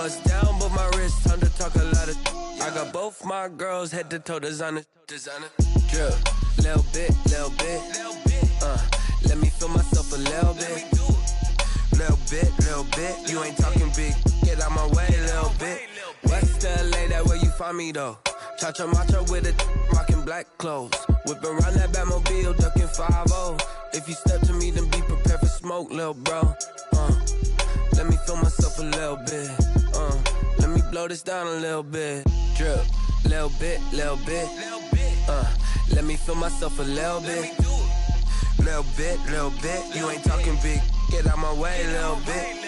bust down, but my wrist time to talk a lot of. I got both my girls head to toe designer. Drip, little bit. Let me feel myself a little bit. Little bit. You ain't talking big. Get out my way, little bit. West LA, that where you find me though. Cha-cha macho with a rockin' black clothes. Whip around that Batmobile, ducking 5-0. If you step to me, then be prepared for smoke, little bro. Let me feel myself a little bit. Let me blow this down a little bit. Drip, little bit. Let me feel myself a little bit. Little bit. You ain't talking big. Get out my way, little bit.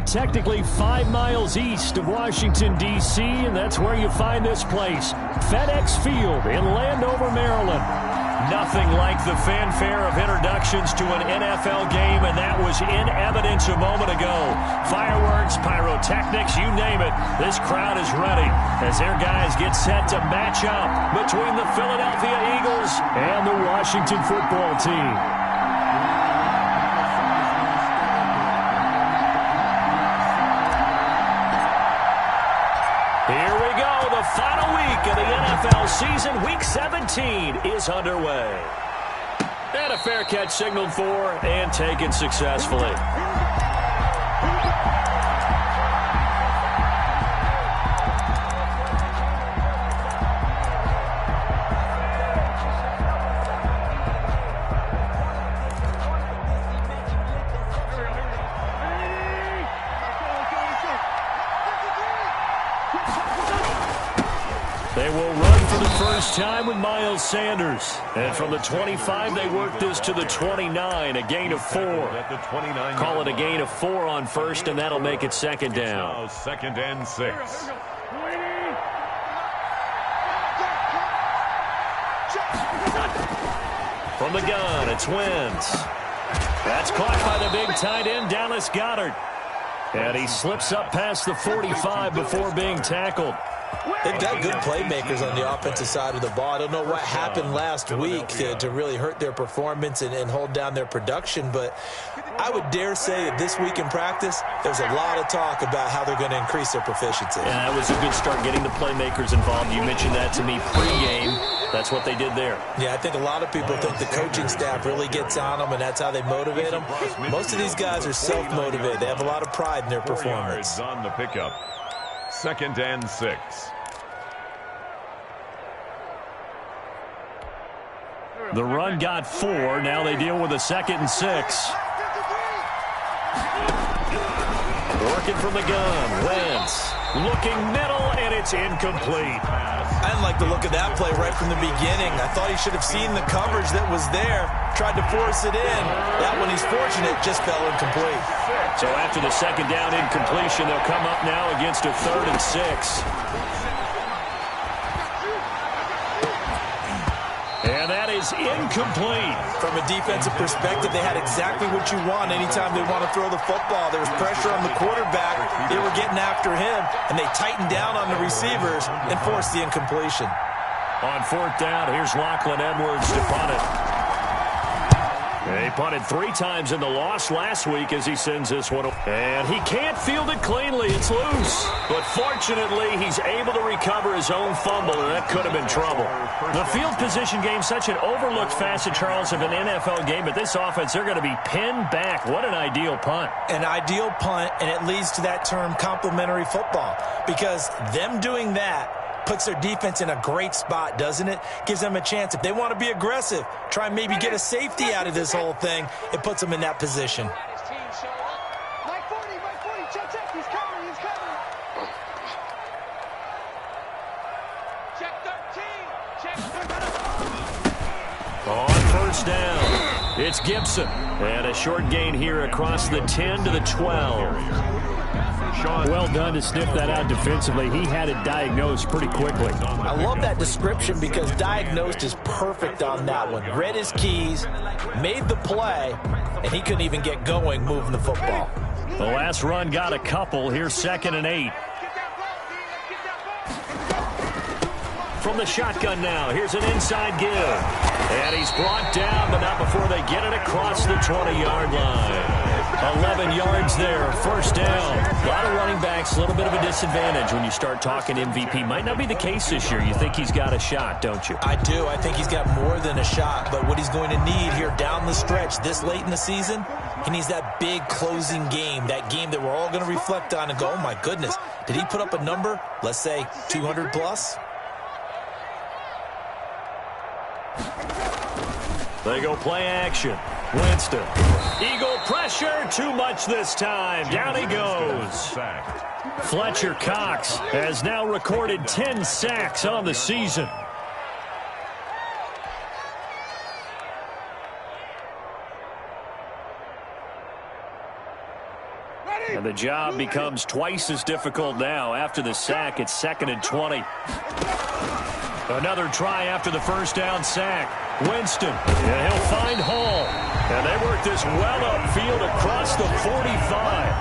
Technically 5 miles east of Washington, D.C., and that's where you find this place, FedEx Field in Landover, Maryland. Nothing like the fanfare of introductions to an NFL game, and that was in evidence a moment ago. Fireworks, pyrotechnics, you name it. This crowd is ready as their guys get set to match up between the Philadelphia Eagles and the Washington football team. Here we go. The final week of the NFL season, Week 17, is underway. And a fair catch signaled for and taken successfully. They will run for the first time with Miles Sanders. And from the 25, they work this to the 29, a gain of 4. Call it a gain of 4 on first, and that'll make it second down. Second and 6. From the gun, it's Wentz. That's caught by the big tight end, Dallas Goedert. And he slips up past the 45 before being tackled. They've got good playmakers on the offensive side of the ball. I don't know what happened last week to really hurt their performance and hold down their production, but I would dare say that this week in practice, there's a lot of talk about how they're going to increase their proficiency. Yeah, that was a good start getting the playmakers involved. You mentioned that to me pregame. That's what they did there. Yeah, I think a lot of people think the coaching staff really gets on them, and that's how they motivate them. Most of these guys are self-motivated. They have a lot of pride in their performance. 4 yards on the pickup. 2nd and 6. The run got 4. Now they deal with a 2nd and 6. Working from the gun. Wentz looking middle, and it's incomplete. I didn't like the look of that play right from the beginning. I thought he should have seen the coverage that was there, tried to force it in. That one, he's fortunate, just fell incomplete. So after the 2nd down incompletion, they'll come up now against a 3rd and 6. And that is incomplete. From a defensive perspective, they had exactly what you want anytime they want to throw the football. There was pressure on the quarterback. They were getting after him, and they tightened down on the receivers and forced the incompletion. On 4th down, here's Lachlan Edwards to punt it. He punted 3 times in the loss last week as he sends this one. And he can't field it cleanly. It's loose. But fortunately, he's able to recover his own fumble, and that could have been trouble. The field position game, such an overlooked facet, Charles, of an NFL game. But this offense, they're going to be pinned back. What an ideal punt. An ideal punt, and it leads to that term complementary football. Because them doing that puts their defense in a great spot, doesn't it? Gives them a chance. If they want to be aggressive, try and maybe get a safety out of this whole thing, it puts them in that position. On 1st down, it's Gibson. And a short gain here across the 10 to the 12. Well done to sniff that out defensively. He had it diagnosed pretty quickly. I love that description because diagnosed is perfect on that one. Read his keys, made the play, and he couldn't even get going moving the football. The last run got a couple. Here's 2nd and 8. From the shotgun now, here's an inside give. And he's brought down, but not before they get it across the 20-yard line. 11 yards there, 1st down. A lot of running backs, a little bit of a disadvantage when you start talking MVP. Might not be the case this year. You think he's got a shot, don't you? I do. I think he's got more than a shot. But what he's going to need here down the stretch this late in the season, he needs that big closing game, that game that we're all going to reflect on and go, oh, my goodness, did he put up a number, let's say 200 plus? They go play action. Winston. Eagle pressure. Too much this time. Down he goes. Fletcher Cox has now recorded 10 sacks on the season. And the job becomes twice as difficult now. After the sack, it's 2nd and 20. Another try after the 1st down sack. Winston, and he'll find Hall. And they work this well upfield across the 45.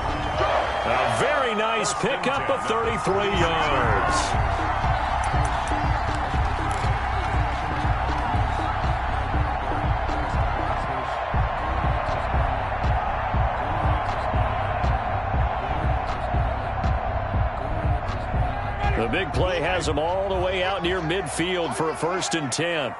A very nice pickup of 33 yards. The big play has them all the way out near midfield for a 1st and 10.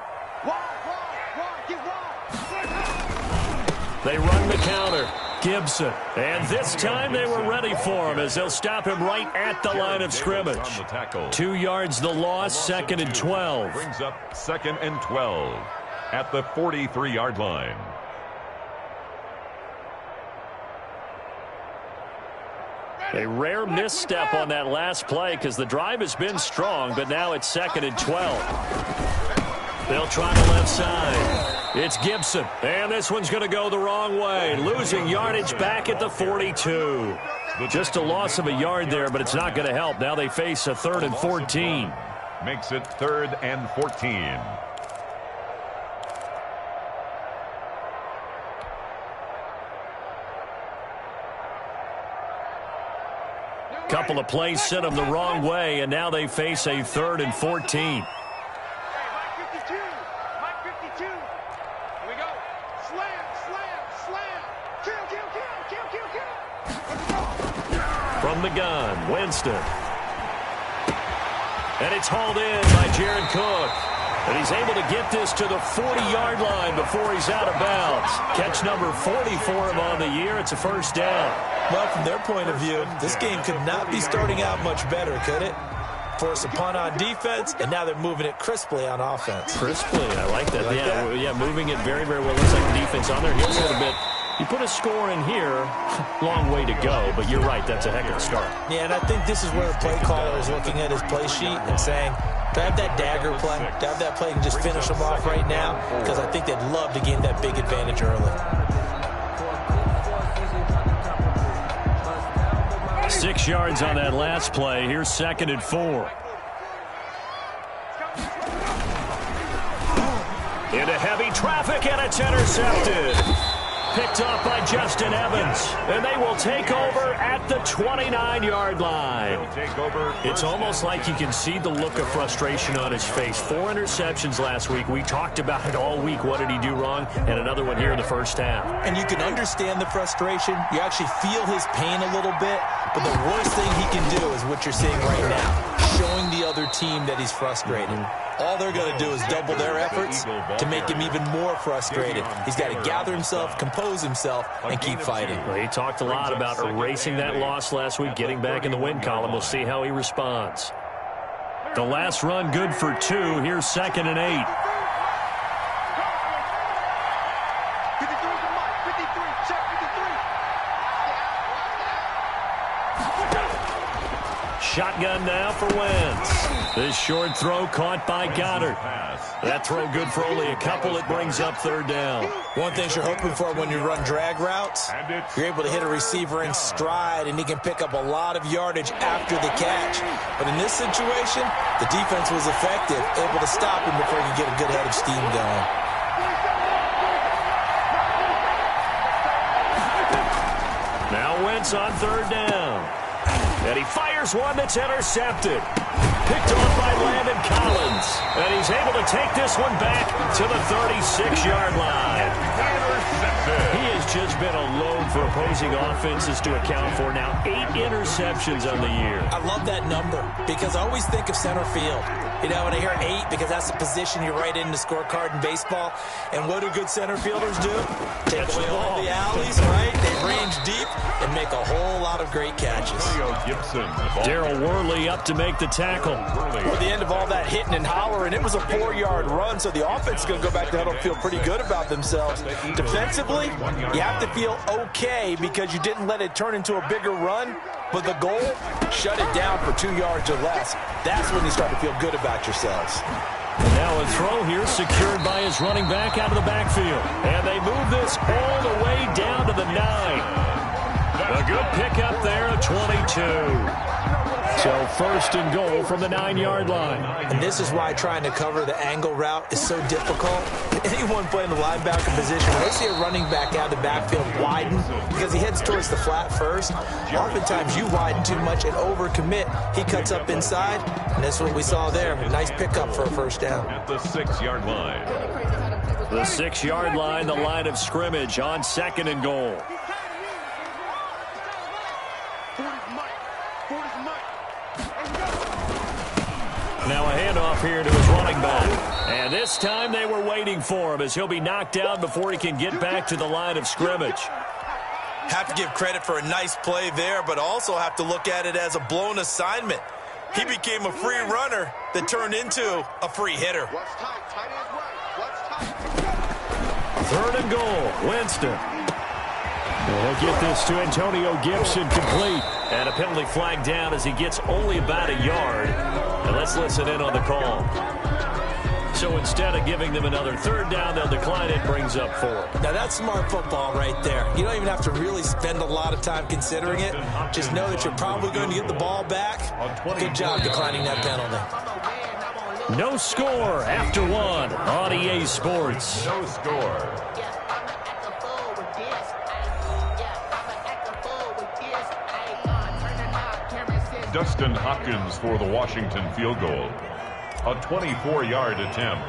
They run the counter. Gibson. And this time they were ready for him as they'll stop him right at the line of scrimmage. 2 yards the loss, 2nd and 12. Brings up 2nd and 12 at the 43-yard line. A rare misstep on that last play because the drive has been strong, but now it's 2nd and 12. They'll try the left side. It's Gibson, and this one's going to go the wrong way, losing yardage back at the 42. Just a loss of a yard there, but it's not going to help. Now they face a 3rd and 14. Makes it 3rd and 14. Couple of plays sent them the wrong way, and now they face a 3rd and 14. From the gun, Winston. And it's hauled in by Jared Cook. And he's able to get this to the 40-yard line before he's out of bounds. Catch number 40 for him on the year. It's a first down. Well, from their point of view, this game could not be starting out much better, could it? Force a punt on defense, and now they're moving it crisply on offense. Crisply, I like that. Yeah, moving it very, very well. Looks like the defense on their heels a little bit. You put a score in here, long way to go, but you're right, that's a heck of a start. Yeah, and I think this is where the play caller is looking at his play sheet and saying, do I have that dagger play? Do I have that play and just finish them off right now? Because I think they'd love to gain that big advantage early. 6 yards on that last play. Here's 2nd and 4. Into heavy traffic, and it's intercepted. Picked off by Justin Evans, and they will take over at the 29-yard line. It's almost like you can see the look of frustration on his face. 4 interceptions last week. We talked about it all week. What did he do wrong? And another one here in the first half. And you can understand the frustration. You actually feel his pain a little bit. But the worst thing he can do is what you're seeing right now, showing the other team that he's frustrated. All they're going to do is double their efforts to make him even more frustrated. He's got to gather himself, compose himself, and keep fighting. Well, he talked a lot about erasing that loss last week, getting back in the win column. We'll see how he responds. The last run good for 2. Here's 2nd and 8. Shotgun now for Wentz. This short throw caught by Goddard. That throw good for only a couple. It brings up 3rd down. One thing you're hoping for when you run drag routes, you're able to hit a receiver in stride, and he can pick up a lot of yardage after the catch. But in this situation, the defense was effective, able to stop him before he could get a good head of steam going. Now Wentz on 3rd down. And he fires one that's intercepted. Picked off by Landon Collins. And he's able to take this one back to the 36-yard line. He has just been a load for opposing offenses to account for. Now 8 interceptions on the year. I love that number because I always think of center field. You know, when I hear 8, because that's the position you write in the scorecard in baseball. And what do good center fielders do? Take away all the alleys, right? They range deep and make a whole lot of great catches. Darryl Worley up to make the tackle. At the end of all that hitting and hollering, it was a 4-yard run, so the offense is going to go back to huddle and feel pretty good about themselves. Defensively, you have to feel okay because you didn't let it turn into a bigger run, but the goal, shut it down for 2 yards or less. That's when you start to feel good about yourselves. Now a throw here secured by his running back out of the backfield. And they move this all the way down to the 9. A good pickup there at 22. So 1st and goal from the 9-yard line. And this is why trying to cover the angle route is so difficult. Anyone playing the linebacker position, when they see a running back out of the backfield widen, because he heads towards the flat first, oftentimes you widen too much and overcommit. He cuts up inside, and that's what we saw there. A nice pickup for a 1st down. At the 6-yard line. The 6-yard line, the line of scrimmage on 2nd and goal. Now a handoff here to his running back. And this time they were waiting for him as he'll be knocked down before he can get back to the line of scrimmage. Have to give credit for a nice play there, but also have to look at it as a blown assignment. He became a free runner that turned into a free hitter. 3rd and goal, Winston. He'll get this to Antonio Gibson complete. And a penalty flag down as he gets only about a yard. And let's listen in on the call. So instead of giving them another 3rd down, they'll decline it, brings up 4. Now that's smart football right there. You don't even have to really spend a lot of time considering it. Just know that you're probably going to get the ball back. Good job declining that penalty. No score after 1 on EA Sports. No score. Dustin Hopkins for the Washington field goal. A 24-yard attempt.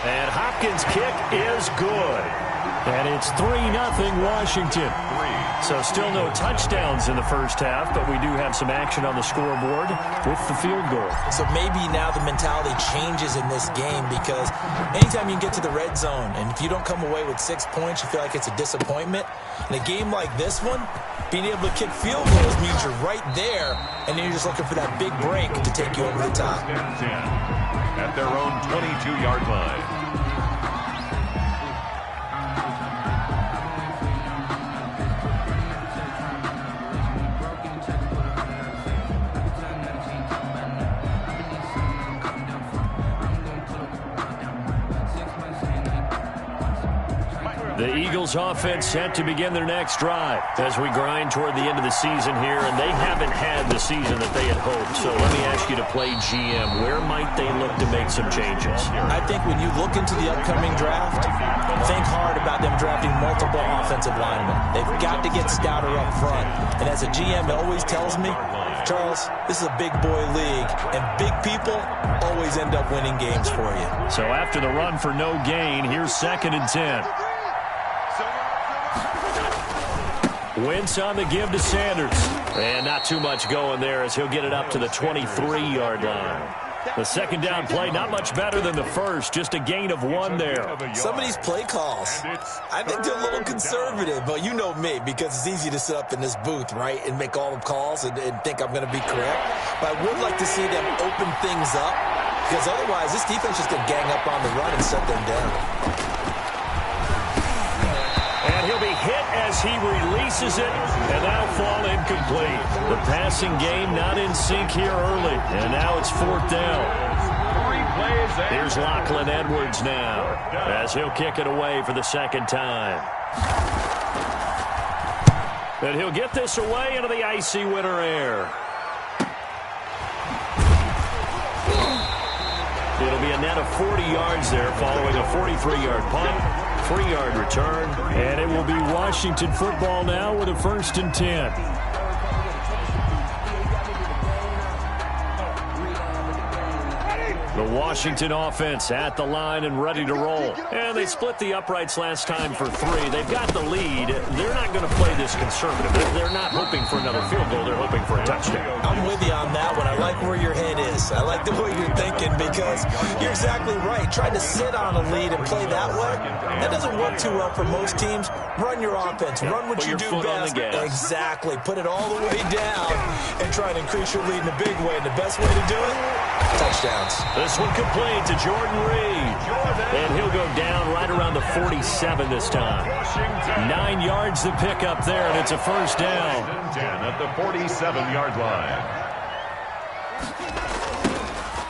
And Hopkins' kick is good. And it's 3-0 Washington. So still no touchdowns in the first half, but we do have some action on the scoreboard with the field goal. So maybe now the mentality changes in this game, because anytime you can get to the red zone, and if you don't come away with 6 points, you feel like it's a disappointment. In a game like this one, being able to kick field goals means you're right there, and then you're just looking for that big break to take you over the top. At their own 22-yard line. The Eagles offense set to begin their next drive as we grind toward the end of the season here, and they haven't had the season that they had hoped. So let me ask you to play GM. Where might they look to make some changes? I think when you look into the upcoming draft, think hard about them drafting multiple offensive linemen. They've got to get stouter up front. And as a GM, it always tells me, Charles, this is a big boy league, and big people always end up winning games for you. So after the run for no gain, here's 2nd and 10. Wentz on the give to Sanders. And not too much going there as he'll get it up to the 23-yard line. The second down play, not much better than the first, just a gain of 1 there. Some of these play calls, I think they're a little conservative, but you know me, because it's easy to sit up in this booth, right, and make all the calls and think I'm going to be correct. But I would like to see them open things up, because otherwise this defense is going to gang up on the run and set them down. And he'll be hit as he releases it, and that'll fall incomplete. The passing game not in sync here early, and now it's 4th down. Here's Lachlan Edwards now, as he'll kick it away for the second time. And he'll get this away into the icy winter air. It'll be a net of 40 yards there following a 43-yard punt. 3-yard return, and it will be Washington football now with a 1st and 10. The Washington offense at the line and ready to roll. And they split the uprights last time for 3. They've got the lead. They're not going to play this conservative. They're not hoping for another field goal. They're hoping for a touchdown. I'm with you on that one. I like where your head is. I like the way you're thinking, because you're exactly right. Trying to sit on a lead and play that way, that doesn't work too well for most teams. Run your offense. Run what you do best. Exactly. Put it all the way down and try to increase your lead in a big way. And the best way to do it, touchdowns. This one complete to Jordan Reed. And he'll go down right around the 47 this time. 9 yards to pick up there, and it's a 1st down. 10 at the 47-yard line.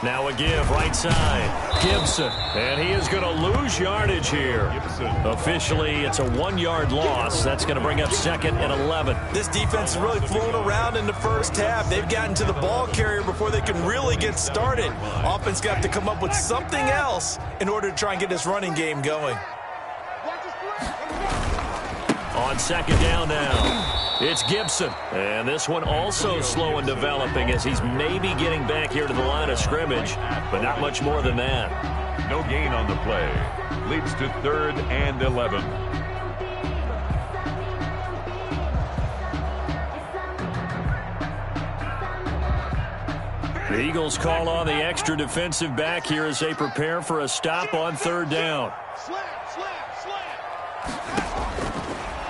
Now a give right side. Gibson. And he is going to lose yardage here. Officially, it's a 1-yard loss. That's going to bring up 2nd and 11. This defense is really flown around in the first half. They've gotten to the ball carrier before they can really get started. Offense got to come up with something else in order to try and get this running game going. On 2nd down now. It's Gibson, and this one also slow and developing as he's maybe getting back here to the line of scrimmage, but not much more than that. No gain on the play. Leads to 3rd and 11. The Eagles call on the extra defensive back here as they prepare for a stop on 3rd down.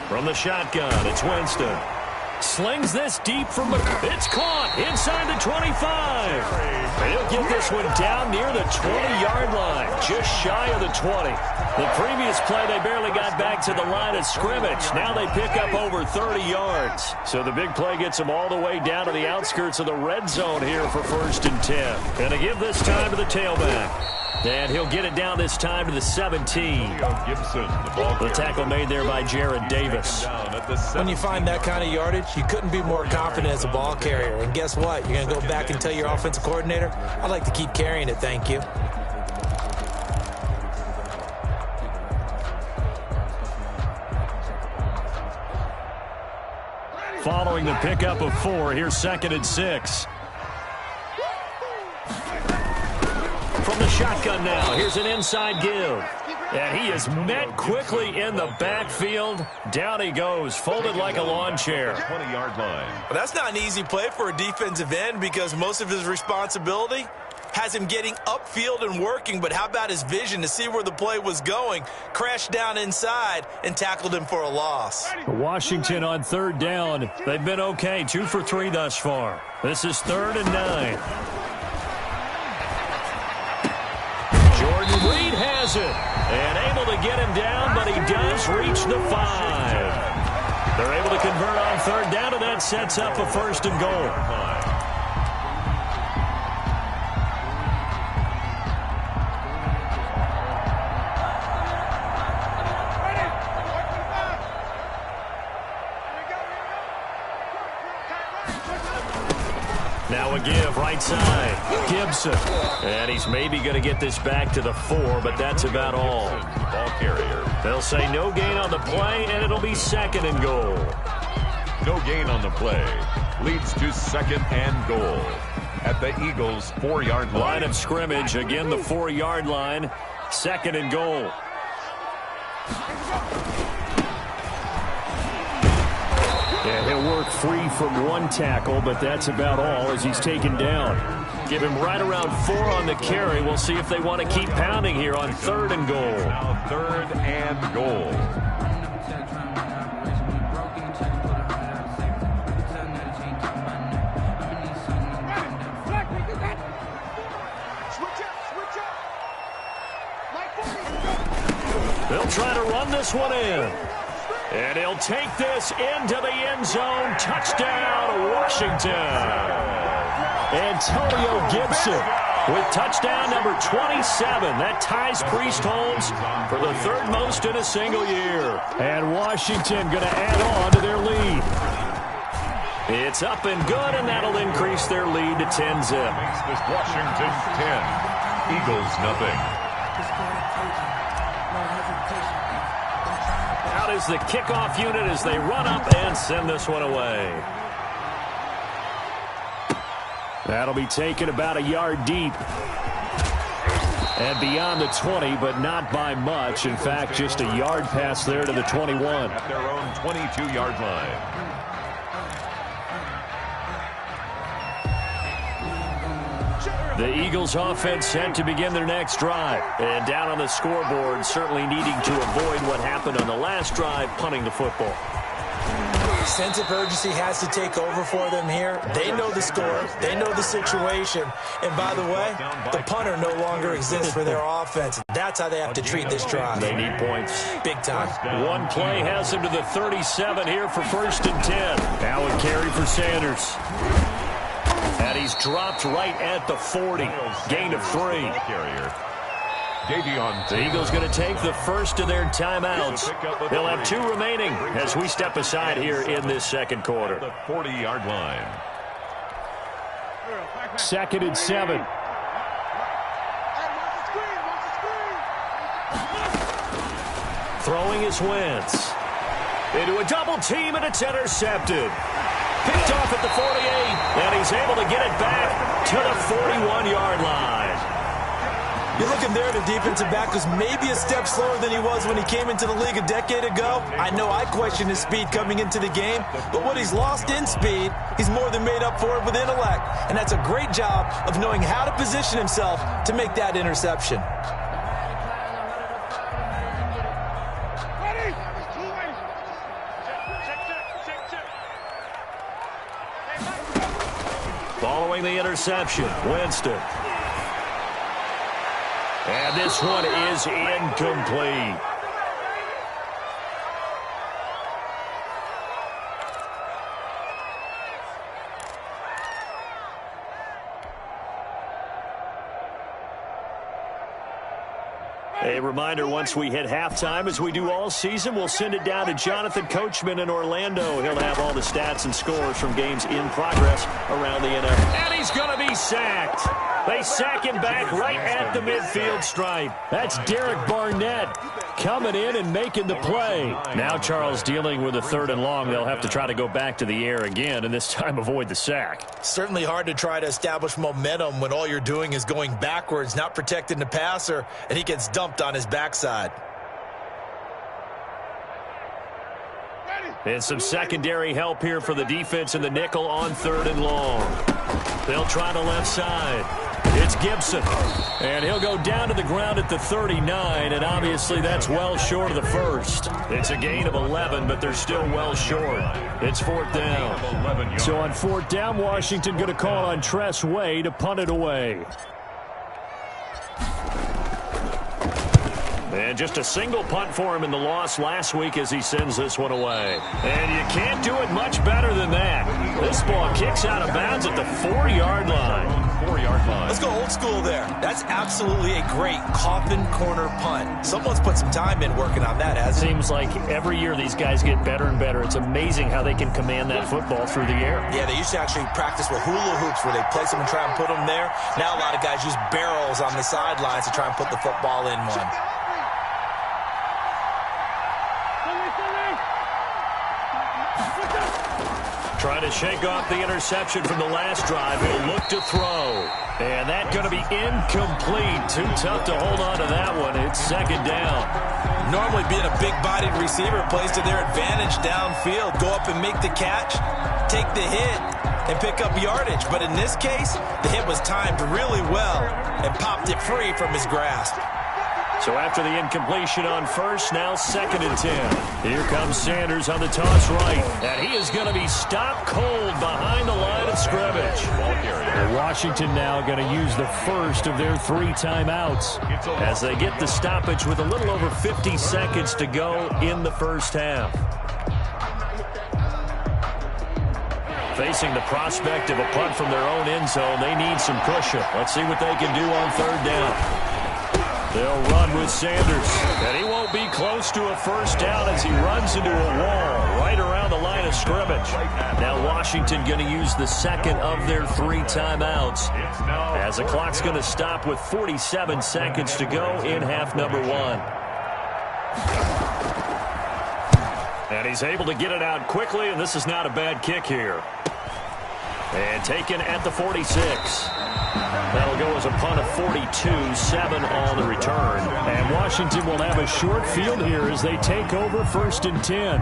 From the shotgun, it's Winston. Slings this deep from the... It's caught inside the 25. And he'll get this one down near the 20-yard line, just shy of the 20. The previous play, they barely got back to the line of scrimmage. Now they pick up over 30 yards. So the big play gets them all the way down to the outskirts of the red zone here for 1st and 10. And to give this time to the tailback. And he'll get it down this time to the 17. The tackle made there by Jared Davis. When you find that kind of yardage, you couldn't be more confident as a ball carrier. And guess what? You're going to go back and tell your offensive coordinator, I'd like to keep carrying it, thank you. Following the pickup of 4, here's 2nd and 6. From the shotgun now, here's an inside give. And he is met quickly in the backfield. Down he goes, folded like a lawn chair. 20-yard line. Well, that's not an easy play for a defensive end because most of his responsibility has him getting upfield and working, but how about his vision to see where the play was going? Crashed down inside and tackled him for a loss. Washington on third down. They've been okay, 2 for 3 thus far. This is 3rd and 9. Jordan Reed has it and able to get him down, but he does reach the 5. They're able to convert on third down, and that sets up a 1st and goal. Now a give, right side, Gibson. And he's maybe going to get this back to the 4, but that's about all. Ball carrier. They'll say no gain on the play, and it'll be 2nd and goal. No gain on the play. Leads to 2nd and goal. At the Eagles' 4-yard line. Line of scrimmage, again the 4-yard line. 2nd and goal. Yeah, he'll work free from 1 tackle, but that's about all as he's taken down. Give him right around 4 on the carry. We'll see if they want to keep pounding here on 3rd and goal. Now 3rd and goal. They'll try to run this one in. And he'll take this into the end zone. Touchdown, Washington. Antonio Gibson with touchdown number 27. That ties Priest Holmes for the 3rd most in a single year. And Washington going to add on to their lead. It's up and good, and that'll increase their lead to 10-zip. Makes this Washington 10. Eagles nothing. Out is the kickoff unit as they run up and send this one away. That'll be taken about a yard deep. And beyond the 20, but not by much. In fact, just a yard pass there to the 21. At their own 22-yard line. The Eagles offense set to begin their next drive. And down on the scoreboard, certainly needing to avoid what happened on the last drive, punting the football. Sense of urgency has to take over for them here. They know the score. They know the situation. And by the way, the punter no longer exists for their offense. That's how they have to treat this drive. They need points. Big time. One play has them to the 37 here for 1st and 10. Now a carry for Sanders. And he's dropped right at the 40. Gain of 3. The Eagles going to take the first of their timeouts. They'll have 2 remaining as we step aside here in this 2nd quarter. The 40-yard line. 2nd and 7. Throwing is Wentz. Into a double team, and it's intercepted. Picked off at the 48, and he's able to get it back to the 41-yard line. You're looking there at a defensive back who's maybe a step slower than he was when he came into the league a decade ago. I know I questioned his speed coming into the game, but what he's lost in speed, he's more than made up for it with intellect. And that's a great job of knowing how to position himself to make that interception. Following the interception, Winston. And this one is incomplete. A reminder, once we hit halftime, as we do all season, we'll send it down to Jonathan Coachman in Orlando. He'll have all the stats and scores from games in progress around the NFL. And he's going to be sacked. They sack him back right at the midfield stripe. That's Derek Barnett. coming in and making the play. Now Charles dealing with a 3rd and long. They'll have to try to go back to the air again, and this time avoid the sack. Certainly hard to try to establish momentum when all you're doing is going backwards, not protecting the passer, and he gets dumped on his backside. And some secondary help here for the defense in the nickel on 3rd and long. They'll try the left side. It's Gibson. And he'll go down to the ground at the 39, and obviously that's well short of the first. It's a gain of 11, but they're still well short. It's 4th down. So on 4th down, Washington going to call on Tress Way to punt it away. And just a single punt for him in the loss last week as he sends this one away. And you can't do it much better than that. This ball kicks out of bounds at the 4-yard line. 4-yard line. Let's go old school there. That's absolutely a great coffin corner punt. Someone's put some time in working on that, hasn't it? Seems like every year these guys get better and better. It's amazing how they can command that football through the air. Yeah, they used to actually practice with hula hoops where they place them and try and put them there. Now a lot of guys use barrels on the sidelines to try and put the football in one. Trying to shake off the interception from the last drive. He'll look to throw. And that's going to be incomplete. Too tough to hold on to that one. It's 2nd down. Normally being a big-bodied receiver plays to their advantage downfield. Go up and make the catch, take the hit, and pick up yardage. But in this case, the hit was timed really well and popped it free from his grasp. So after the incompletion on first, now 2nd and 10. Here comes Sanders on the toss right. And he is going to be stopped cold behind the line of scrimmage. And Washington now going to use the first of their 3 timeouts as they get the stoppage with a little over 50 seconds to go in the first half. Facing the prospect of a punt from their own end zone, they need some cushion. Let's see what they can do on 3rd down. They'll run with Sanders, and he won't be close to a first down as he runs into a wall right around the line of scrimmage. Now Washington going to use the 2nd of their 3 timeouts as the clock's going to stop with 47 seconds to go in half number 1. And he's able to get it out quickly, and this is not a bad kick here. And taken at the 46. That'll go as a punt of 42, 7 on the return. And Washington will have a short field here as they take over 1st and 10.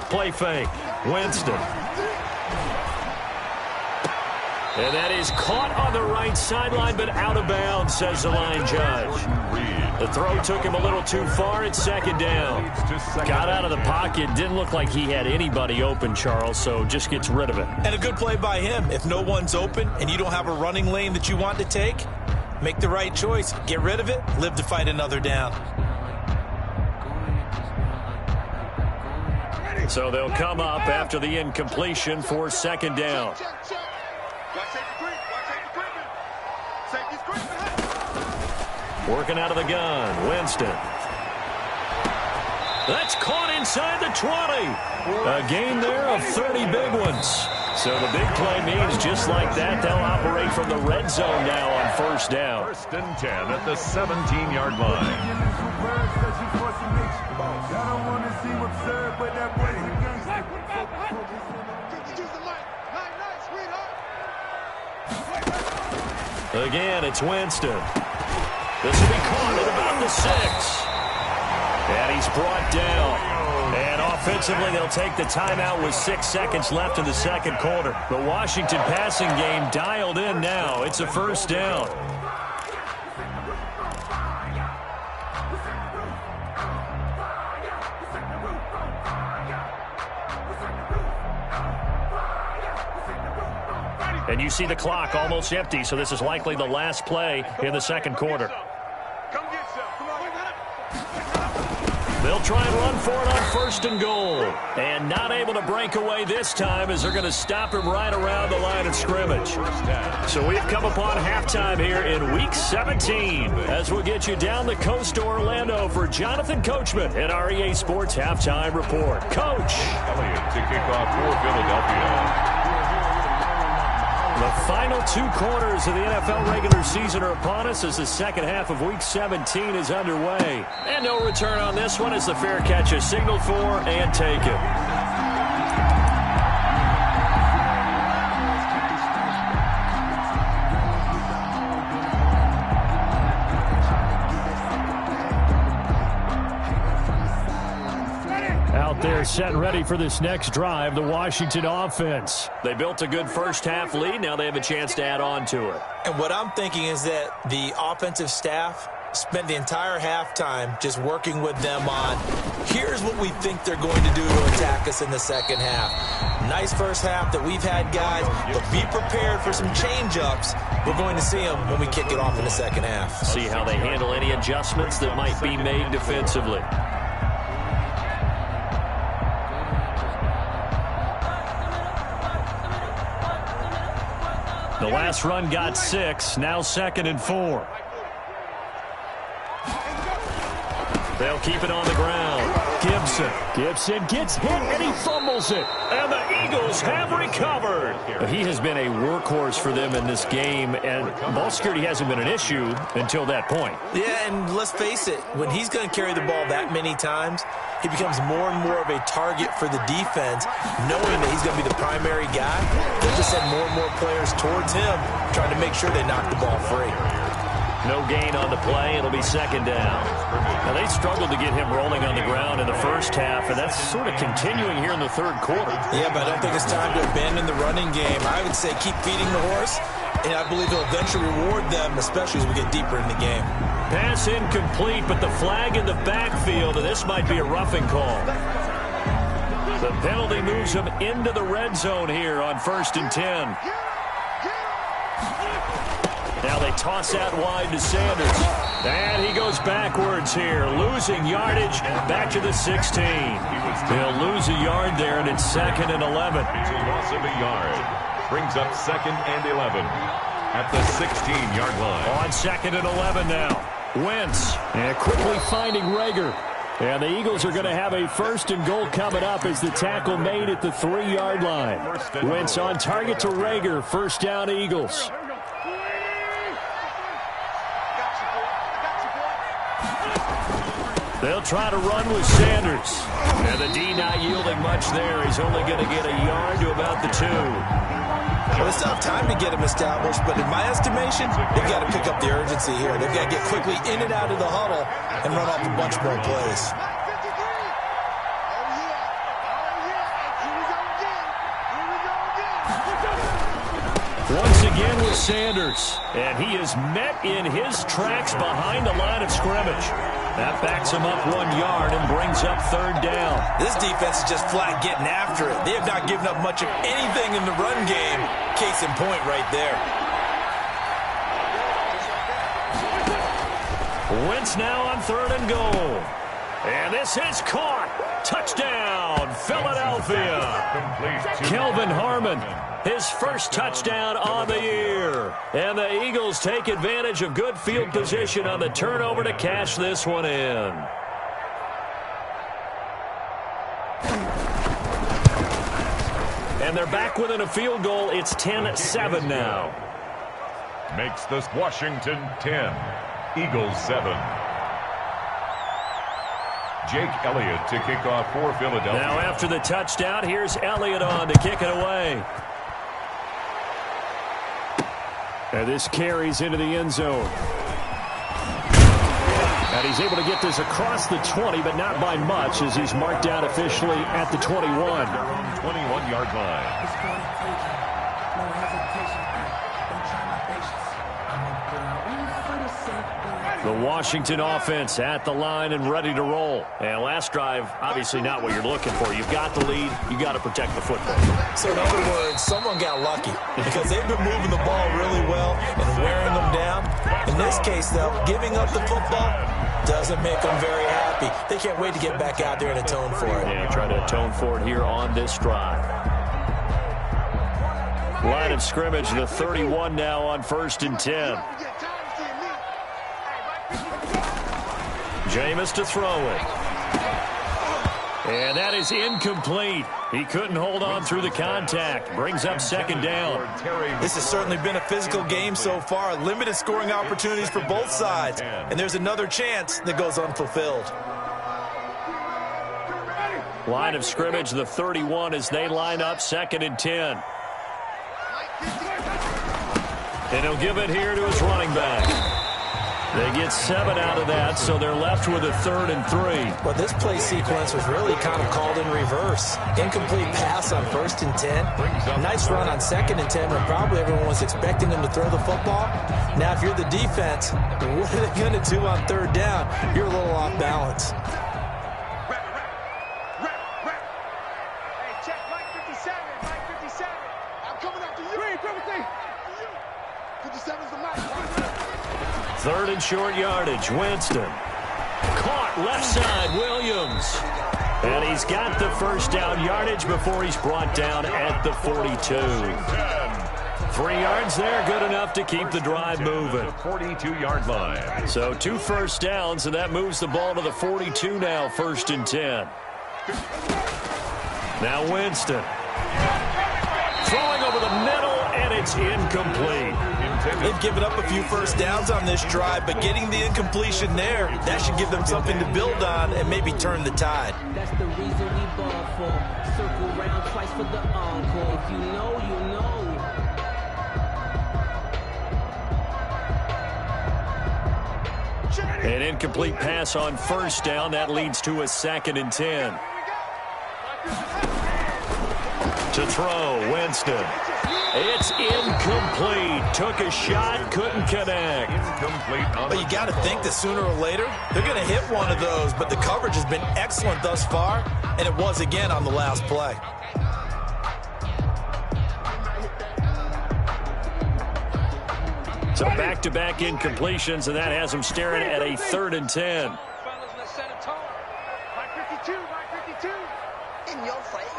Play fake. Winston. And that is caught on the right sideline, but out of bounds, says the line judge. The throw took him a little too far. It's 2nd down. Got out of the pocket. Didn't look like he had anybody open, Charles, so just gets rid of it. And a good play by him. If no one's open and you don't have a running lane that you want to take, make the right choice. Get rid of it. Live to fight another down. So they'll come up after the incompletion for 2nd down. Working out of the gun, Winston. That's caught inside the 20. A gain there of 30 big ones. So the big play means just like that, they'll operate from the red zone now on 1st down. 1st and 10 at the 17-yard line. Again, it's Winston. This will be caught at about the 6. And he's brought down. And offensively, they'll take the timeout with 6 seconds left in the 2nd quarter. The Washington passing game dialed in now. It's a 1st down. And you see the clock almost empty, so this is likely the last play in the 2nd quarter. They'll try and run for it on 1st first and goal. And not able to break away this time as they're going to stop him right around the line of scrimmage. So we've come upon halftime here in Week 17 as we'll get you down the coast to Orlando for Jonathan Coachman at our EA Sports Halftime Report. Coach. Elliott to kick off for Philadelphia. The final 2 quarters of the NFL regular season are upon us as the second half of Week 17 is underway. And no return on this one as the fair catch is signaled for and taken. They're set and ready for this next drive, the Washington offense. They built a good first-half lead. Now they have a chance to add on to it. And what I'm thinking is that the offensive staff spent the entire halftime just working with them on, here's what we think they're going to do to attack us in the second half. Nice first half that we've had, guys, but be prepared for some change-ups. We're going to see them when we kick it off in the second half. See how they handle any adjustments that might be made defensively. The last run got 6, now 2nd and 4. They'll keep it on the ground. Gibson gets hit and he fumbles it. And the Eagles have recovered. He has been a workhorse for them in this game, and ball security hasn't been an issue until that point. Yeah, and let's face it, when he's going to carry the ball that many times, he becomes more and more of a target for the defense, knowing that he's going to be the primary guy. They'll just send more and more players towards him, trying to make sure they knock the ball free. No gain on the play. It'll be 2nd down. Now, they struggled to get him rolling on the ground in the first half, and that's sort of continuing here in the third quarter. Yeah, but I don't think it's time to abandon the running game. I would say keep feeding the horse, and I believe he'll eventually reward them, especially as we get deeper in the game. Pass incomplete, but the flag in the backfield, and this might be a roughing call. The penalty moves him into the red zone here on 1st and 10. Now they toss out wide to Sanders. And he goes backwards here, losing yardage back to the 16. He'll lose a yard there, and it's 2nd and 11. It's a loss of a yard. Brings up 2nd and 11 at the 16-yard line. On 2nd and 11 now. Wentz, and quickly finding Rager. And the Eagles are going to have a 1st and goal coming up as the tackle made at the 3-yard line. Wentz on target to Rager. 1st down, Eagles. They'll try to run with Sanders. And the D not yielding much there. He's only going to get a yard to about the 2. Well, it's not time to get him established, but in my estimation, they've got to pick up the urgency here. They've got to get quickly in and out of the huddle and run off a bunch more plays. Once again with Sanders. And he is met in his tracks behind the line of scrimmage. That backs him up 1 yard and brings up 3rd down. This defense is just flat getting after it. They have not given up much of anything in the run game. Case in point right there. Wentz now on 3rd and goal. And this is caught. Touchdown, Philadelphia. Kelvin Harmon, his first touchdown on the year. And the Eagles take advantage of good field position on the turnover to cash this one in. And they're back within a field goal. It's 10-7 now. Makes this Washington 10, Eagles 7. Jake Elliott to kick off for Philadelphia. Now after the touchdown, here's Elliott on to kick it away. And this carries into the end zone. And he's able to get this across the 20, but not by much, as he's marked down officially at the 21. 21-yard line. The Washington offense at the line and ready to roll. And last drive, obviously not what you're looking for. You've got the lead. You've got to protect the football. So in other words, someone got lucky because they've been moving the ball really well and wearing them down. In this case, though, giving up the football, Doesn't make them very happy. They can't wait to get back out there and atone for it. Yeah, try to atone for it here on this drive. Line of scrimmage, the 31 now on 1st and 10. Jameis to throw it. And that is incomplete. He couldn't hold on through the contact. Brings up 2nd down. This has certainly been a physical game so far. Limited scoring opportunities for both sides. And there's another chance that goes unfulfilled. Line of scrimmage, the 31 as they line up 2nd and 10. And he'll give it here to his running back. They get 7 out of that, so they're left with a 3rd and 3. Well, this play sequence was really kind of called in reverse. Incomplete pass on 1st and 10. Nice run on 2nd and 10 when probably everyone was expecting them to throw the football. Now, if you're the defense, what are they going to do on 3rd down? You're a little off balance. Hey, check Mike 57. Mike 57. I'm coming up to you. Green, 57's the mic. 3rd and short yardage. Winston. Caught left side. Williams. And he's got the 1st down yardage before he's brought down at the 42. 3 yards there, good enough to keep the drive moving. 42-yard line. So 2 first downs, and that moves the ball to the 42 now, 1st and 10. Now Winston. Throwing over the middle, and it's incomplete. They've given up a few first downs on this drive, but getting the incompletion there, that should give them something to build on and maybe turn the tide. That's the reason we ball for. Circle round twice for the encore. If you know, you know. An incomplete pass on 1st down. That leads to a 2nd and 10. To throw, Winston. It's incomplete. Took a shot, couldn't connect. But you got to think that sooner or later, they're going to hit one of those. But the coverage has been excellent thus far, and it was again on the last play. So back-to-back incompletions, and that has them staring at a 3rd and 10. Mike 52, Mike 52. In your face.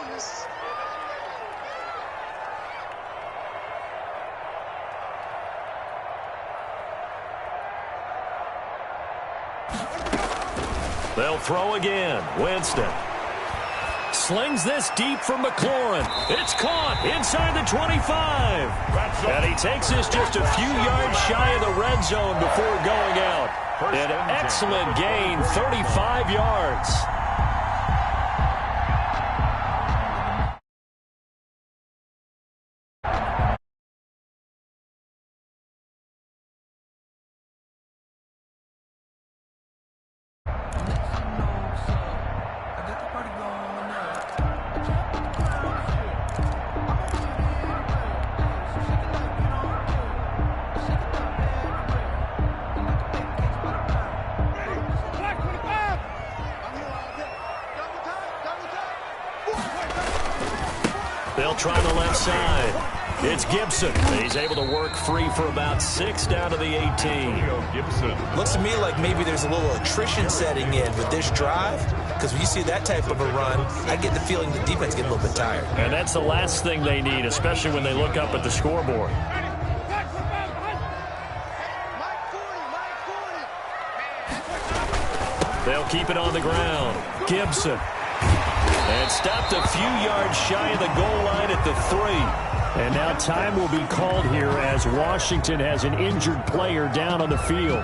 They'll throw again. Winston slings this deep from McLaurin. It's caught inside the 25. And he takes this just a few yards shy of the red zone before going out. An excellent gain, 35 yards. They'll try the left side. It's Gibson. He's able to work free for about 6 down to the 18. Looks to me like maybe there's a little attrition setting in with this drive, because when you see that type of a run, I get the feeling the defense gets a little bit tired. And that's the last thing they need, especially when they look up at the scoreboard. They'll keep it on the ground. Gibson. And stopped a few yards shy of the goal line at the 3. And now time will be called here as Washington has an injured player down on the field.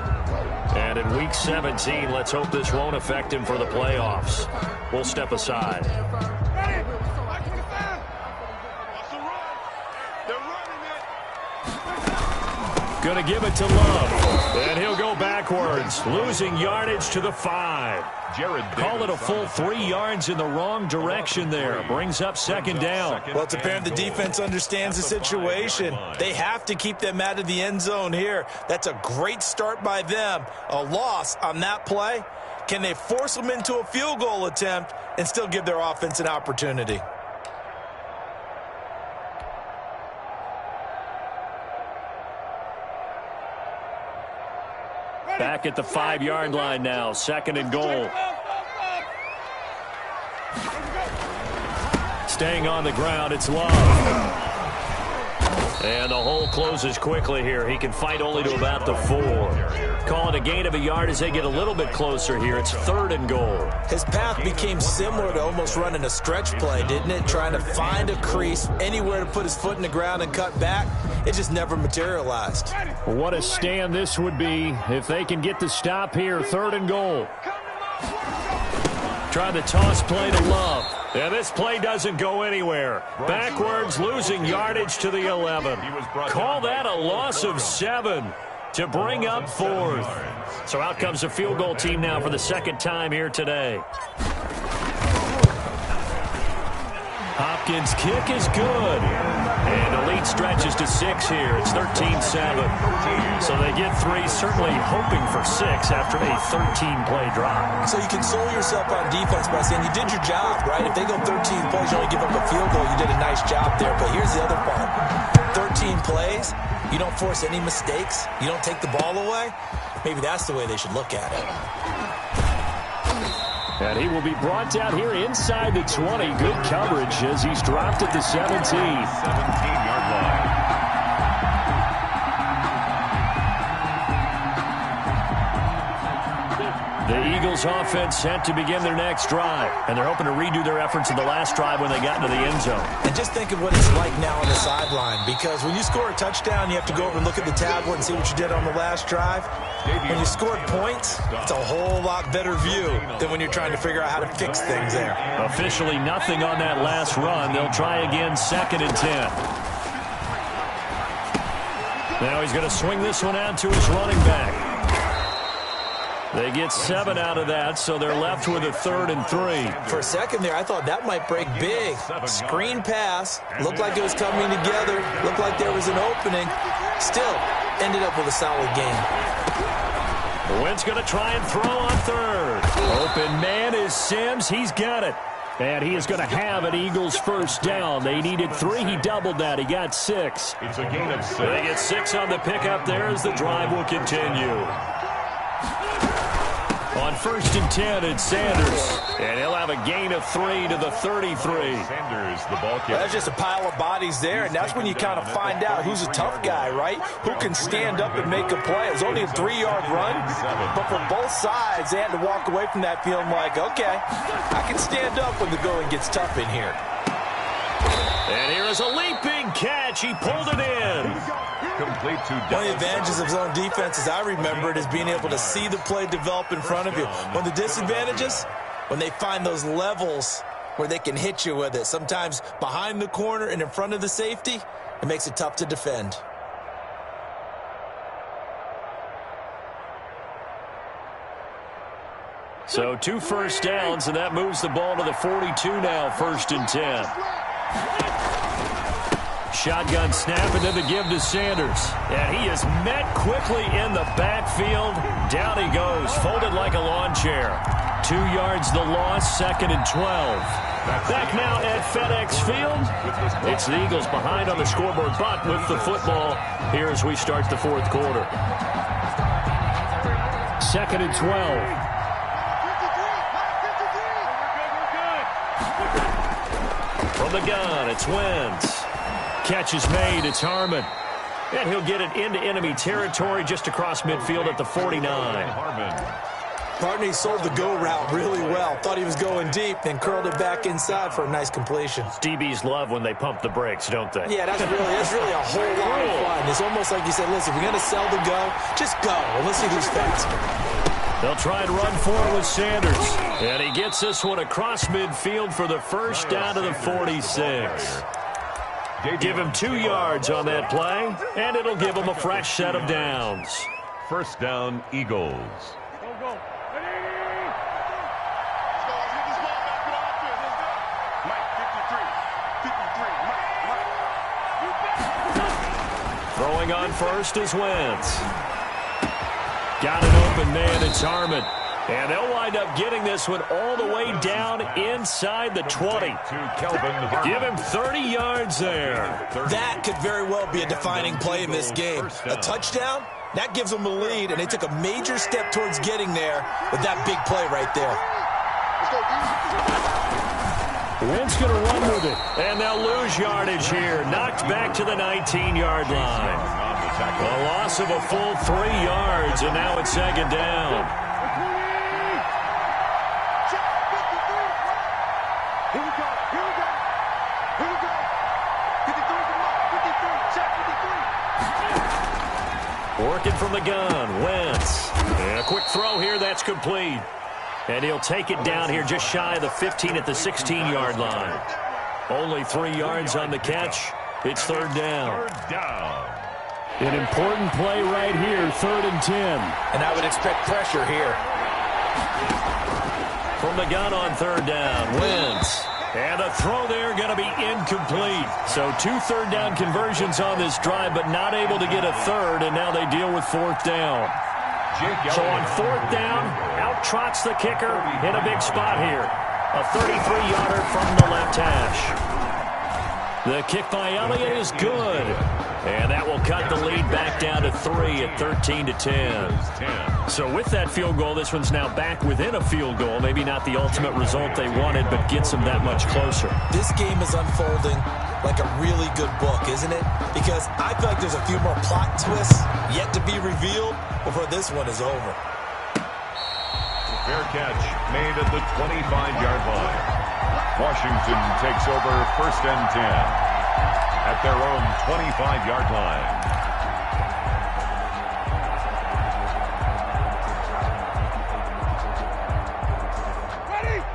And in Week 17, let's hope this won't affect him for the playoffs. We'll step aside. Going to give it to Love. And he'll go backwards, losing yardage to the 5. Call it a full 3 yards in the wrong direction there. Brings up 2nd down. Well, it's apparent the defense understands the situation. They have to keep them out of the end zone here. That's a great start by them. A loss on that play. Can they force them into a field goal attempt and still give their offense an opportunity? Back at the 5-yard line now, 2nd and goal. Staying on the ground, it's Love. And the hole closes quickly here. He can fight only to about the 4. Call it a gain of a yard as they get a little bit closer here. It's 3rd and goal. His path became similar to almost running a stretch play, didn't it? Trying to find a crease, anywhere to put his foot in the ground and cut back. It just never materialized. What a stand this would be if they can get the stop here. 3rd and goal. Try the toss play to Love. And this play doesn't go anywhere. Backwards, losing yardage to the 11. Call that a loss of 7 to bring up 4th. So out comes the field goal team now for the 2nd time here today. Hopkins' kick is good. And the lead stretches to 6 here. It's 13-7. So they get 3, certainly hoping for 6 after a 13-play drive. So you console yourself on defense by saying you did your job, right? If they go 13 plays, you only give up a field goal, you did a nice job there. But here's the other part. 13 plays, you don't force any mistakes, you don't take the ball away. Maybe that's the way they should look at it. And he will be brought down here inside the 20. Good coverage as he's dropped at the 17. 17-yard line. The Eagles offense set to begin their next drive. And they're hoping to redo their efforts in the last drive when they got into the end zone. And just think of what it's like now on the sideline. Because when you score a touchdown, you have to go over and look at the tablet and see what you did on the last drive. When you scored points, it's a whole lot better view than when you're trying to figure out how to fix things there. Officially nothing on that last run. They'll try again, 2nd and 10. Now he's going to swing this one out to his running back. They get 7 out of that, so they're left with a 3rd and 3. For a second there, I thought that might break big. Screen pass. Looked like it was coming together. Looked like there was an opening. Still, ended up with a solid game. Wentz going to try and throw on 3rd. Open man is Sims. He's got it. And he is going to have an Eagles 1st down. They needed 3. He doubled that. He got 6. It's a gain of 6. They get 6 on the pickup there as the drive will continue. On 1st and 10, it's Sanders. And he'll have a gain of 3 to the 33. Sanders, the ball kicker. That's just a pile of bodies there, and that's when you kind of find out who's a tough guy, right? Who can stand up and make a play. It was only a 3-yard run, but for both sides, they had to walk away from that feeling like, okay, I can stand up when the going gets tough in here. And here is a leaping catch. He pulled it in. Complete to One of the advantages of zone defense, as I remember it, is being able to see the play develop in front of you. One of the disadvantages, when they find those levels where they can hit you with it, sometimes behind the corner and in front of the safety, it makes it tough to defend. So 2 first downs, and that moves the ball to the 42 now, 1st and 10. Shotgun snap and then the give to Sanders. And he is met quickly in the backfield. Down he goes, folded like a lawn chair. 2 yards the loss, 2nd and 12. Back now at FedEx Field. It's the Eagles behind on the scoreboard, but with the football here as we start the 4th quarter. 2nd and 12. From the gun, it's Wentz. Catch is made, it's Harmon. And he'll get it into enemy territory just across midfield at the 49. Partner, he sold the go route really well. Thought he was going deep, then curled it back inside for a nice completion. DBs love when they pump the brakes, don't they? Yeah, that's really a whole lot of fun. It's almost like you said, listen, if you're going to sell the go, just go. And let's see who's faster. They'll try and run forward with Sanders. And he gets this one across midfield for the 1st down to the 46. Give him 2 yards on that play, and it'll give him a fresh set of downs. 1st down, Eagles. Throwing on 1st is Wentz. Got an open man, it's Harmon. And they'll wind up getting this one all the way down inside the 20. Give him 30 yards there. That could very well be a defining play in this game. A touchdown, that gives them a lead, and they took a major step towards getting there with that big play right there. Wentz going to run with it, and they'll lose yardage here. Knocked back to the 19-yard line. A loss of a full 3 yards, and now it's second down. Here we go. Here we go. 53. Working from the gun, Wentz. And a quick throw here, that's complete. And he'll take it down here just shy of the 15 at the 16-yard line. Only 3 yards on the catch. It's third down. An important play right here, 3rd and 10. And I would expect pressure here. From the gun on 3rd down, Wentz. And the throw there going to be incomplete. So 2 third-down conversions on this drive, but not able to get a third, and now they deal with 4th down. So on 4th down, out trots the kicker in a big spot here. A 33-yarder from the left hash. The kick by Elliott is good. And that will cut the lead back down to 3 at 13-10. So with that field goal, this one's now back within a field goal. Maybe not the ultimate result they wanted, but gets them that much closer. This game is unfolding like a really good book, isn't it? Because I feel like there's a few more plot twists yet to be revealed before this one is over. Fair catch made at the 25-yard line. Washington takes over 1st and 10 at their own 25-yard line.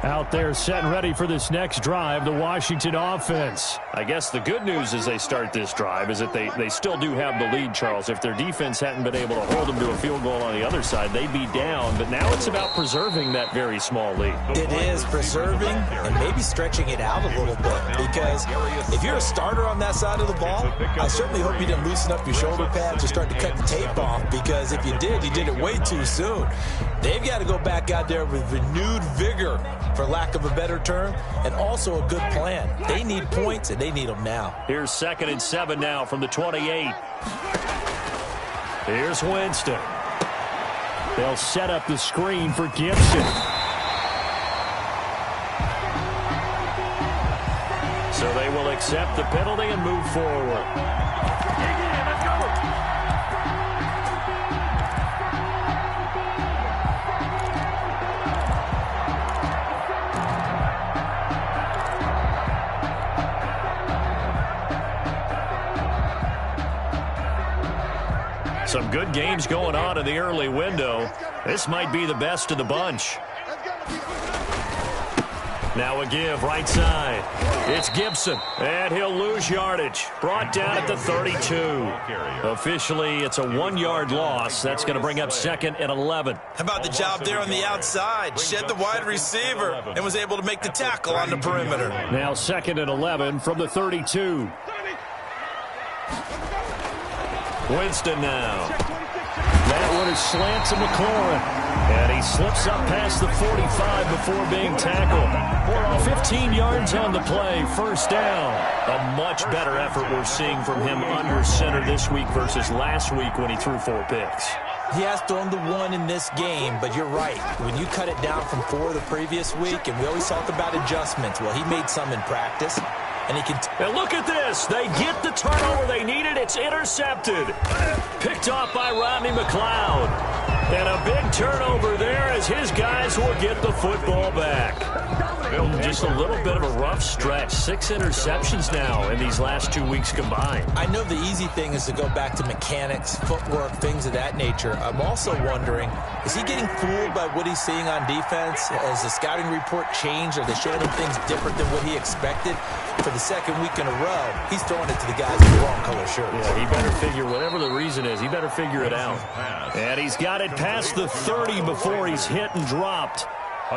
Out there set and ready for this next drive, the Washington offense. I guess the good news as they start this drive is that they still do have the lead, Charles. If their defense hadn't been able to hold them to a field goal on the other side, they'd be down. But now it's about preserving that very small lead. It is preserving and maybe stretching it out a little bit. Because if you're a starter on that side of the ball, I certainly hope you didn't loosen up your shoulder pads or start to cut the tape off. Because if you did it way too soon. They've got to go back out there with renewed vigor, for lack of a better term, and also a good plan. They need points, and they need them now. Here's 2nd and 7 now from the 28. Here's Winston. They'll set up the screen for Gibson. So they will accept the penalty and move forward. Some good games going on in the early window. This might be the best of the bunch. Now a give right side. It's Gibson, and he'll lose yardage. Brought down at the 32. Officially, it's a 1-yard loss. That's going to bring up 2nd and 11. How about the job there on the outside? Shed the wide receiver and was able to make the tackle on the perimeter. Now 2nd and 11 from the 32. Winston now. That one is slant to McLaurin. And he slips up past the 45 before being tackled. 15 yards on the play, 1st down. A much better effort we're seeing from him under center this week versus last week when he threw 4 picks. He has thrown the 1 in this game, but you're right. When you cut it down from 4 the previous week, and we always talk about adjustments, well, he made some in practice. And he can. And look at this. They get the turnover they needed. It's intercepted. Picked off by Rodney McLeod. And a big turnover there as his guys will get the football back. Just a little bit of a rough stretch. 6 interceptions now in these last 2 weeks combined. I know the easy thing is to go back to mechanics, footwork, things of that nature. I'm also wondering, is he getting fooled by what he's seeing on defense? Has the scouting report changed? Are they showing him things different than what he expected? For the 2nd week in a row, he's throwing it to the guys in the wrong color shirts. Yeah, he better figure, whatever the reason is, he better figure it out. And he's got it past the 30 before he's hit and dropped.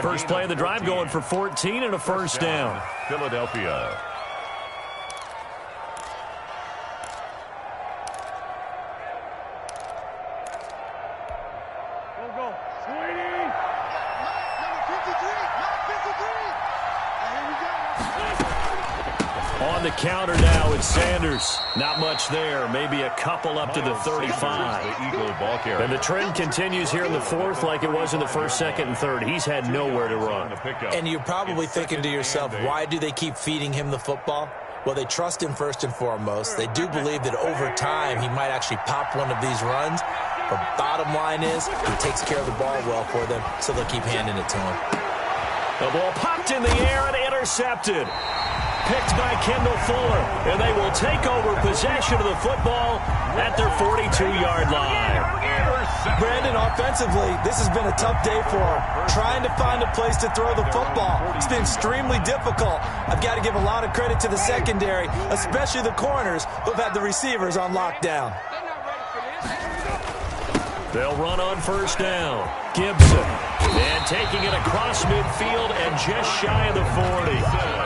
First play of the drive going for 14 and a 1st down. Philadelphia. On the counter now, it's Sanders. Not much there. Maybe a couple up to the 35. And the trend continues here in the fourth like it was in the first, second, and third. He's had nowhere to run. And you're probably thinking to yourself, why do they keep feeding him the football? Well, they trust him first and foremost. They do believe that over time he might actually pop one of these runs. But bottom line is he takes care of the ball well for them, so they'll keep handing it to him. The ball popped in the air and intercepted. Picked by Kendall Fuller, and they will take over possession of the football at their 42-yard line. Brandon, offensively, this has been a tough day for him. Trying to find a place to throw the football. It's been extremely difficult. I've got to give a lot of credit to the secondary, especially the corners who've had the receivers on lockdown. They'll run on first down. Gibson. And taking it across midfield and just shy of the 40.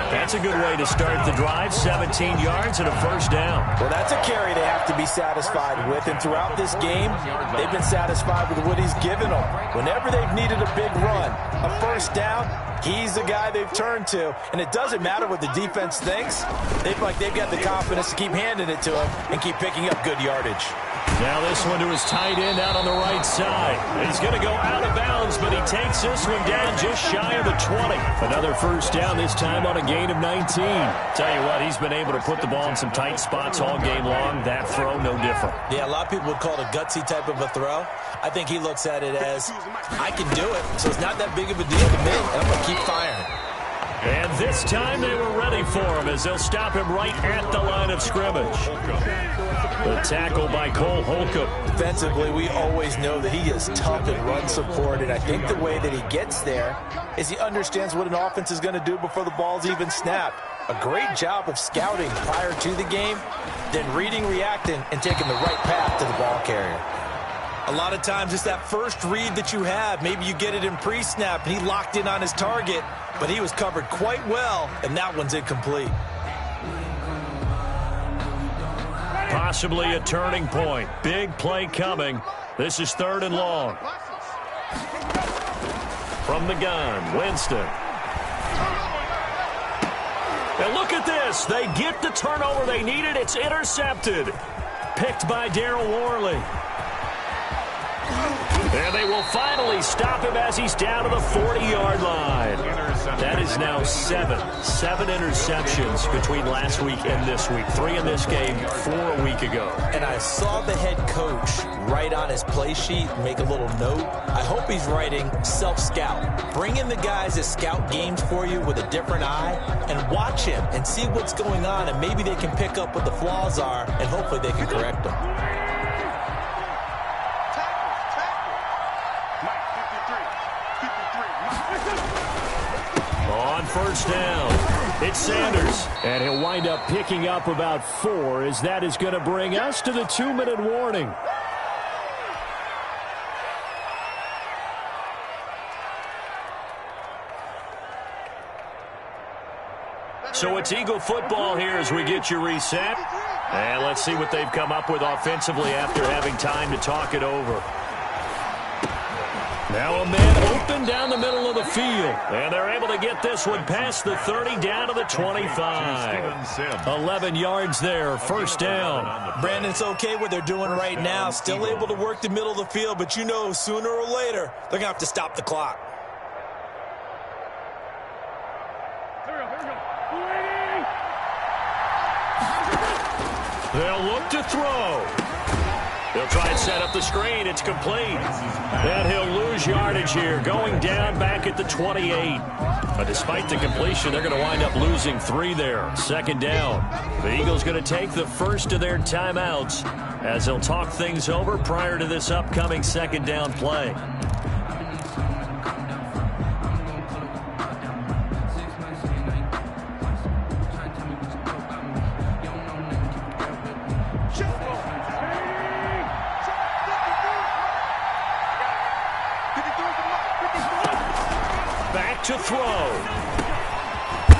That's a good way to start the drive. 17 yards and a first down. Well, that's a carry they have to be satisfied with. And throughout this game, they've been satisfied with what he's given them. Whenever they've needed a big run, a first down, he's the guy they've turned to. And it doesn't matter what the defense thinks. They've got the confidence to keep handing it to him and keep picking up good yardage. Now this one to his tight end out on the right side. He's going to go out of bounds, but he takes this one down just shy of the 20. Another first down, this time on a gain of 19. Tell you what, he's been able to put the ball in some tight spots all game long. That throw, no different. Yeah, a lot of people would call it a gutsy type of a throw. I think he looks at it as, I can do it, so it's not that big of a deal to me, and I'm going to keep firing. And this time they were ready for him as they'll stop him right at the line of scrimmage. The tackle by Cole Holcomb. Defensively, we always know that he is tough and run support, and I think the way that he gets there is he understands what an offense is going to do before the ball's even snapped. A great job of scouting prior to the game, then reading, reacting, and taking the right path to the ball carrier. A lot of times it's that first read that you have. Maybe you get it in pre-snap, and he locked in on his target, but he was covered quite well, and that one's incomplete. Possibly a turning point. Big play coming. This is 3rd and long. From the gun, Winston. And look at this. They get the turnover they needed. It's intercepted. Picked by Darryl Worley. And they will finally stop him as he's down to the 40-yard line. That is now 7 interceptions between last week and this week. 3 in this game, 4 a week ago. And I saw the head coach write on his play sheet, make a little note. I hope he's writing self-scout. Bring in the guys that scout games for you with a different eye and watch him and see what's going on, and maybe they can pick up what the flaws are, and hopefully they can correct them. On first down, it's Sanders, and he'll wind up picking up about 4 as that is going to bring us to the 2-minute warning. So it's Eagle football here as we get you reset. And let's see what they've come up with offensively after having time to talk it over. Now a man open down the middle of the field. And they're able to get this one past the 30 down to the 25. 11 yards there, first down. Brandon, it's okay what they're doing right now. Still able to work the middle of the field, but you know sooner or later they're going to have to stop the clock. They'll look to throw. They'll try and set up the screen. It's complete. And he'll lose yardage here, going down back at the 28. But despite the completion, they're going to wind up losing 3 there. Second down. The Eagles going to take the first of their timeouts as they'll talk things over prior to this upcoming second down play. To throw.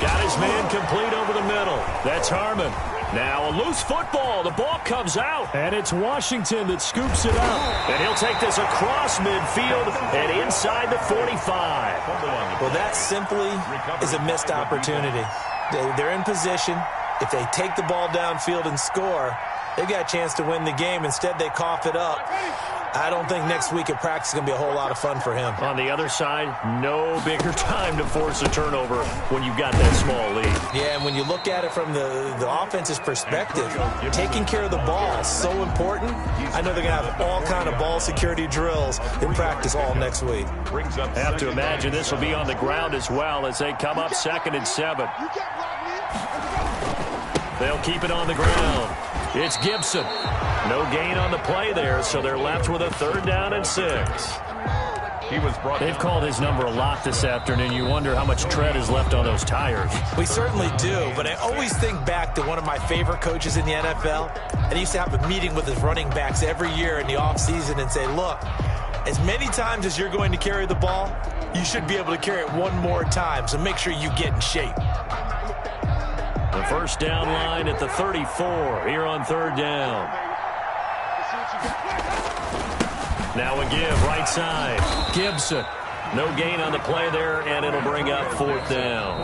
Got his man complete over the middle. That's Harmon. Now a loose football. The ball comes out. And it's Washington that scoops it up. And he'll take this across midfield and inside the 45. Well, that simply is a missed opportunity. They're in position. If they take the ball downfield and score, they got a chance to win the game. Instead, they cough it up. I don't think next week at practice is going to be a whole lot of fun for him. On the other side, no bigger time to force a turnover when you've got that small lead. Yeah, and when you look at it from the offense's perspective, taking care of the ball is so important. I know they're going to have all kind of ball security drills in practice all next week. Have to imagine this will be on the ground as well as they come up 2nd and 7. They'll keep it on the ground. It's Gibson. No gain on the play there, so they're left with a 3rd down and 6. They've called his number a lot this afternoon. You wonder how much tread is left on those tires. We certainly do, but I always think back to one of my favorite coaches in the NFL, and he used to have a meeting with his running backs every year in the offseason and say, look, as many times as you're going to carry the ball, you should be able to carry it one more time, so make sure you get in shape. The first down line at the 34 here on 3rd down. Now a give right side. Gibson. No gain on the play there, and it'll bring up 4th down.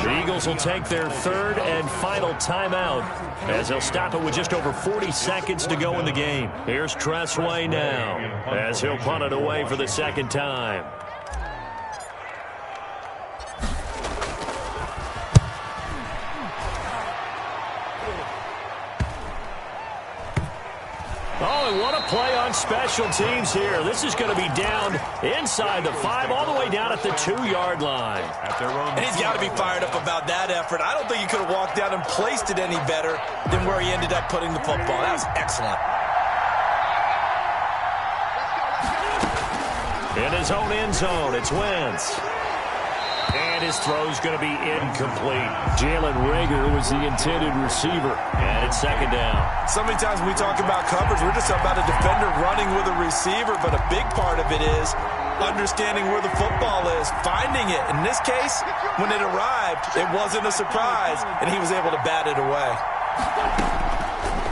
The Eagles will take their 3rd and final timeout as they'll stop it with just over 40 seconds to go in the game. Here's Tressway now as he'll punt it away for the 2nd time. Oh, and what a play on special teams here. This is going to be down inside the 5, all the way down at the 2-yard line. And he's got to be fired up about that effort. I don't think he could have walked out and placed it any better than where he ended up putting the football. That was excellent. In his own end zone, it's Wentz. And his throw's going to be incomplete. Jalen Reagor was the intended receiver. And it's 2nd down. So many times when we talk about coverage, we're just about a defender running with a receiver, but a big part of it is understanding where the football is, finding it. In this case, when it arrived, it wasn't a surprise, and he was able to bat it away.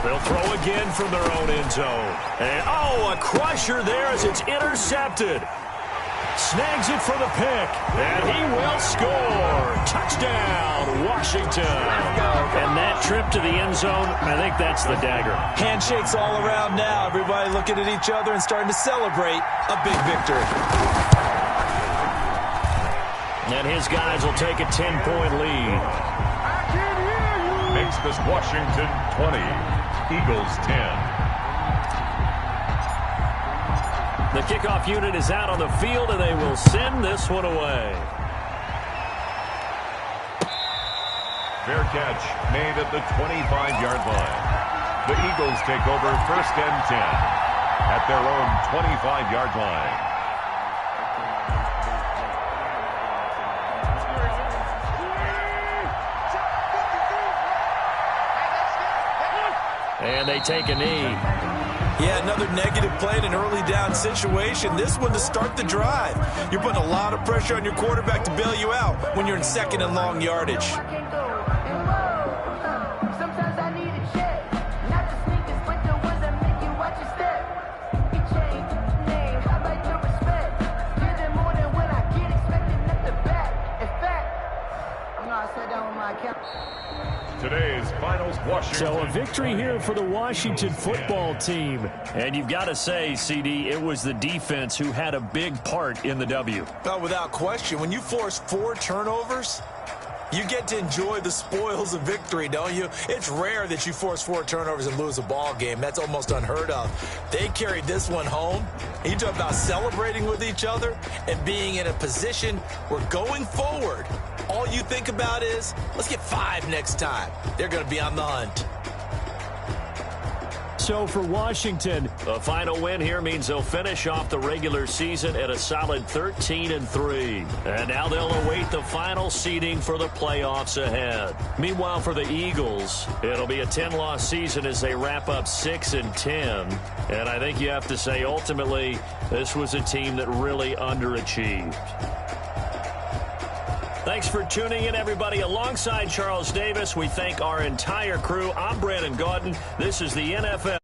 They'll throw again from their own end zone. And, oh, a crusher there as it's intercepted. Snags it for the pick, and he will score. Touchdown, Washington. And that trip to the end zone, I think that's the dagger. Handshakes all around now. Everybody looking at each other and starting to celebrate a big victory. And his guys will take a 10-point lead. Makes this Washington 20, Eagles 10. The kickoff unit is out on the field, and they will send this one away. Fair catch made at the 25-yard line. The Eagles take over 1st and 10 at their own 25-yard line. And they take a knee. Yeah, another negative play in an early down situation. This one to start the drive. You're putting a lot of pressure on your quarterback to bail you out when you're in 2nd and long yardage. Today's finals, Washington. So a victory here for the Washington football team. And you've got to say, CD, it was the defense who had a big part in the W. Well, without question, when you force 4 turnovers, you get to enjoy the spoils of victory, don't you? It's rare that you force 4 turnovers and lose a ball game. That's almost unheard of. They carried this one home. You talk about celebrating with each other and being in a position where going forward, all you think about is, let's get 5 next time. They're going to be on the hunt. So for Washington, the final win here means they'll finish off the regular season at a solid 13-3. And now they'll await the final seeding for the playoffs ahead. Meanwhile, for the Eagles, it'll be a 10-loss season as they wrap up 6-10. And I think you have to say, ultimately, this was a team that really underachieved. Thanks for tuning in, everybody. Alongside Charles Davis, we thank our entire crew. I'm Brandon Gaudin. This is the NFL.